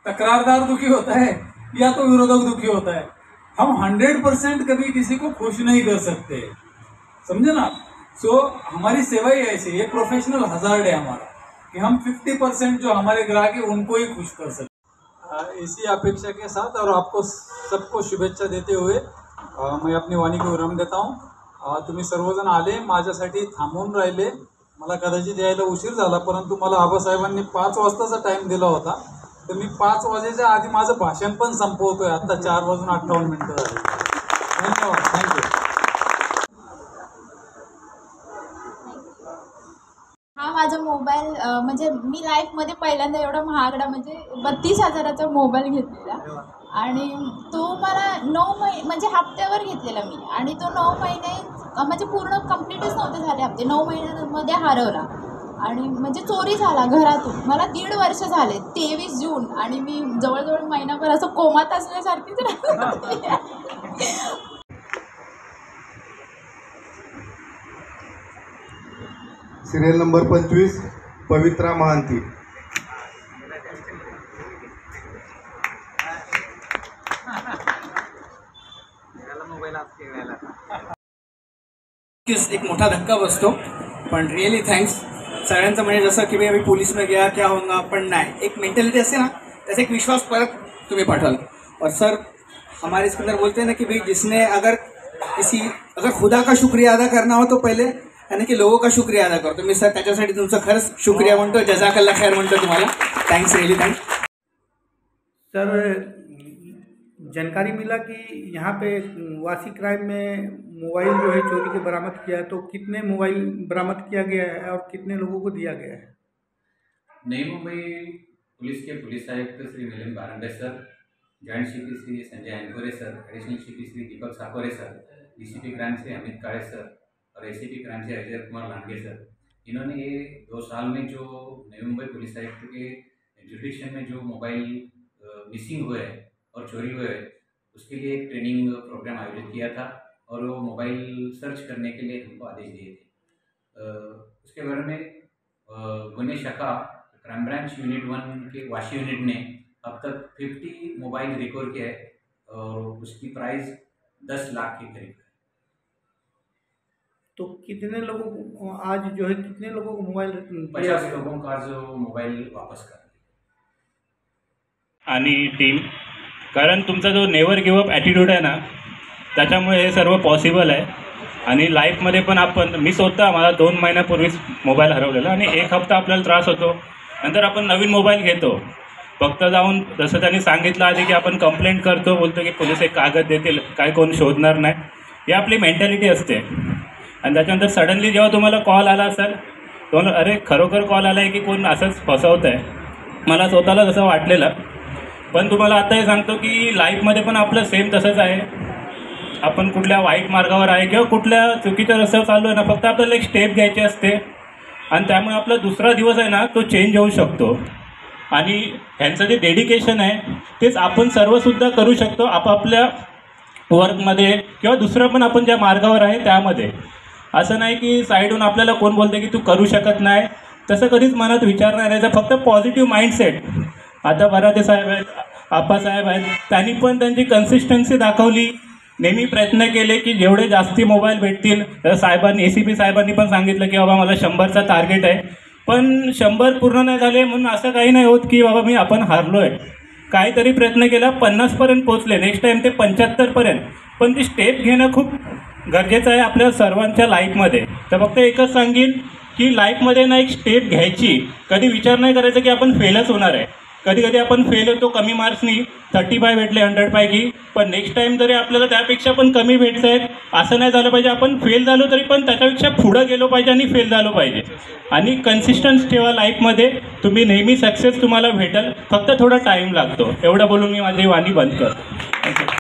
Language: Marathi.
तकरारदार दुखी होता है या तो विरोधक दुखी होता है। हम 100% कभी किसी को खुश नहीं कर सकते, समझे ना। सो हमारी सेवा ही ऐसी, ये प्रोफेशनल हजार्ड है हमारा कि हम 50% जो हमारे ग्राहक है उनको ही खुश कर सकते। इसी अपेक्षा के साथ और आपको सबको शुभेच्छा देते हुए मैं अपनी वाणी को विराम देता हूँ। तुम्ही सर्वजण आले, माझ्यासाठी थांबून राहिले। मला कदाचित यायला उशीर झाला, परंतु मला आबासाहेबांनी 5 वाजताचा टाइम दिला होता, तर मी 5 वाजेच्या आधी माझं भाषण पण संपवतोय। आता 4:58 झाले। धन्यवाद, थँक्यू। हा माझा मोबाईल म्हणजे मी लाईफमध्ये पहिल्यांदा एवढा महागडा म्हणजे 32,000चा मोबाईल घेतलेला आणि तो मला 9 महिने म्हणजे हप्त्यावर घेतलेला मी, आणि तो 9 महिने म्हणजे पूर्ण कंप्लीटच नव्हते झाले हप्ते, 9 महिन्यांमध्ये हरवला आणि म्हणजे चोरी झाला घरातून। मला 1.5 वर्ष झाले, 23 जून, आणि मी जवळजवळ महिनाभर असं कोमात असल्यासारखीच राहते। सिरियल नंबर 25 पवित्रा महांती। एक मोठा धक्का बसतो, पण रियली थँक्स सगळ्यांचं। म्हणजे जसं की भाई पुलिस में गया क्या होगा, पण नाही, एक मेंटेलिटी असते ना, त्याचा एक विश्वास परत तुम्ही पाठवाल। और सर हमारे इसके अंदर बोलते हैं ना कि भाई जिसने अगर खुदा का शुक्रिया अदा करना हो तो पहले यानी कि लोगों का शुक्रिया अदा करतो। मी सर त्याच्यासाठी तुमचं खरंच शुक्रिया म्हणतो, जजाकल्ला खैर म्हणतो तुम्हाला। Thanks, really thanks. सर जानकारी मिला कि यहाँ पे वासी क्राइम में मोबाइल जो है चोरी के बरामद किया है, तो कितने मोबाइल बरामद किया गया है और कितने लोगों को दिया गया है? नई मुंबई पुलिस के पुलिस आयुक्त Shri Milind Barande sir, joint CP Shri Sanjay Ankore sir, additional CP Shri Deepak Sakore sir, DCP crime Shri Amit Kale sir और एसीपी क्राइम से अजय कुमार लांडे सर, इन्होंने ये 2 साल में जो नई मुंबई पुलिस आयुक्त के जुडिक्शन में जो मोबाइल मिसिंग हुए हैं और चोरी हुए हैं, उसके लिए एक ट्रेनिंग प्रोग्राम आयोजित किया था और वो मोबाइल सर्च करने के लिए हमको आदेश दिए थे। उसके बारे में गुने शाखा क्राइम ब्रांच यूनिट 1 के वाशी यूनिट ने अब तक 50 मोबाइल रिकवर किया है और उसकी प्राइस 10 लाख के करीब है। तो कितने लोगों को आज जो है कितने लोगों को मोबाइल 50 लोगों का जो मोबाइल वापस कर आणि टीम, कारण तुमचा जो नेवर गिव अप ॲटिट्यूड आहे ना, त्याच्यामुळे हे सर्व पॉसिबल आहे। आणि लाईफमध्ये पण मी स्वतः मला 2 महिन्यापूर्वीच मोबाईल हरवलेला आणि 1 हप्ता आपल्याला त्रास होतो, नंतर आपण नवीन मोबाईल घेतो, फक्त जाऊन जसं त्यांनी सांगितलं आधी की आपण कंप्लेंट करतो, बोलतो की पोलीस एक कागद देतील, काय कोण शोधणार नाही, ही आपली मेंटॅलिटी असते। आणि त्याच्यानंतर सडनली जेव्हा तुम्हाला कॉल आला असेल, तुम्हाला अरे खरोखर कॉल आला आहे की कोण असंच फसवतं आहे, मला स्वतःला तसं वाटलेलं। पण तुम्हाला आता हे सांगतो की लाईफमध्ये पण आपलं सेम तसंच आहे। आपण कुठल्या वाईट मार्गावर आहे किंवा कुठल्या चुकीच्या रस्त्यावर चाललो आहे ना, फक्त आपल्याला एक स्टेप घ्यायची असते आणि त्यामुळे आपला दुसरा दिवस आहे ना तो चेंज होऊ शकतो। आणि ह्यांचं जे डेडिकेशन आहे तेच आपण सर्वसुद्धा करू शकतो आपापल्या वर्कमध्ये किंवा दुसरं पण आपण ज्या मार्गावर आहे त्यामध्ये। असं नाही की साईडहून आपल्याला कोण बोलते की तू करू शकत नाही, तसं कधीच मनात विचार नाही राहायचा, फक्त पॉझिटिव्ह माइंडसेट। आता बरादे साहेब आहेत, आप्पासाहेब आहेत, त्यांनी पण त्यांची कन्सिस्टन्सी दाखवली, नेहमी प्रयत्न केले की जेवढे जास्ती मोबाईल भेटतील। साहेबांनी ACP साहेबांनी पण सांगितलं की बाबा मला 100चा टार्गेट आहे, पण 100 पूर्ण नाही झाले म्हणून असं काही नाही होत की बाबा आपण हारलो आहे। काहीतरी प्रयत्न केला, 50पर्यंत पोचले, नेक्स्ट टाईम ते 75पर्यंत, पण ती स्टेप घेणं खूप गरजेचं आहे आपल्या सर्वांच्या लाईफमध्ये। तर फक्त एकच सांगेन की लाईफमध्ये ना एक स्टेप घ्यायची, कधी विचार नाही करायचा की आपण फेलच होणार आहे। कधी कधी आपण फेल होतो, कमी मार्क्सनी 35 भेटले 100 पैकी, पण नेक्स्ट टाईम तरी आपल्याला त्यापेक्षा पण कमी भेटत आहेत, असं नाही झालं पाहिजे। आपण फेल झालो तरी पण त्याच्यापेक्षा पुढं गेलो पाहिजे आणि फेल झालो पाहिजे। आणि कन्सिस्टन्स ठेवा लाईफमध्ये, तुम्ही नेहमी सक्सेस तुम्हाला भेटेल, फक्त थोडा टाईम लागतो। एवढं बोलून मी माझी वाणी बंद करतो। थँक्यू।